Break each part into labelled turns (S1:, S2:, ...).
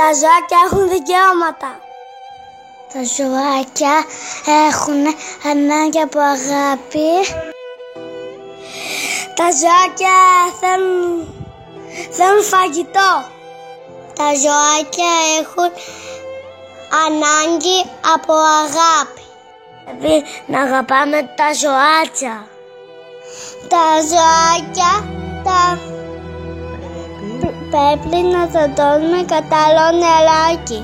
S1: Τα ζωάκια έχουν δικαιώματα.
S2: Τα ζωάκια έχουν ανάγκη από αγάπη.
S1: Τα ζωάκια θέλουν φαγητό.
S2: Τα ζωάκια έχουν ανάγκη από αγάπη.
S1: Πρέπει να αγαπάμε τα ζωάκια.
S2: Τα ζωάκια πρέπει να τα δώσουμε κατάλληλο νεράκι.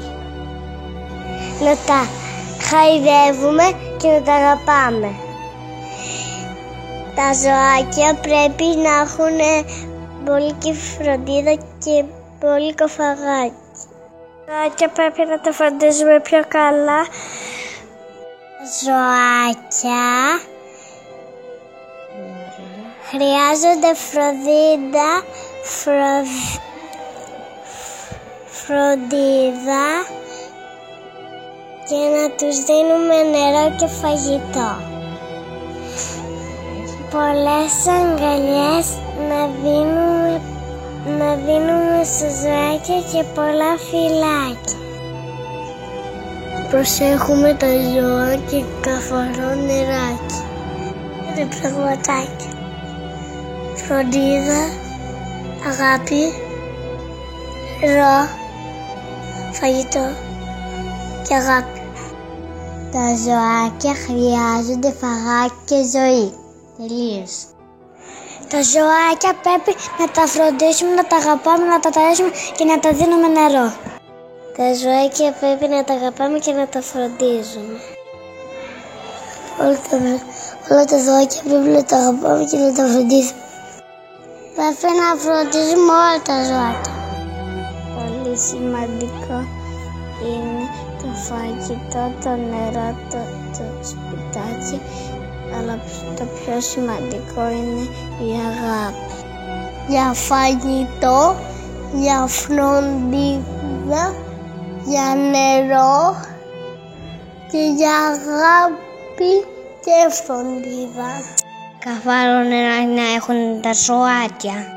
S1: Να τα χαϊδεύουμε και να τα αγαπάμε.
S2: Τα ζωάκια πρέπει να έχουν πολύ φροντίδα και πολύ κοφαγάκι.
S1: Τα ζωάκια πρέπει να τα φροντίζουμε πιο καλά.
S2: Τα ζωάκια χρειάζονται φροντίδα και να τους δίνουμε νερό και φαγητό. Πολλές αγκαλιές να δίνουμε στα ζωάκια και πολλά φυλάκια.
S1: Προσέχουμε τα ζώα και καθαρό νεράκι.
S2: Είναι πραγματάκια. Φροντίδα, αγάπη, νερό, φαγητό και αγάπη. Τα ζωάκια χρειάζονται φαγάκι και ζωή. Τελείως.
S1: Τα ζωάκια πρέπει να τα φροντίσουμε, να τα αγαπάμε, να τα ταΐσουμε και να τα δίνουμε νερό.
S2: Τα ζωάκια πρέπει να τα αγαπάμε και να τα φροντίζουμε. Όλα τα ζωάκια πρέπει να τα αγαπάμε και να τα φροντίζουμε. Πρέπει να φροντίζουμε όλα τα ζωάκια.
S1: Πολύ σημαντικό είναι το φαγητό, το νερό, το σπιτάκι, αλλά το πιο σημαντικό είναι η αγάπη.
S2: Για φαγητό, για φροντίδα, για νερό και για αγάπη και φροντίδα.
S1: Καθαρό νερό να έχουν τα ζωάκια.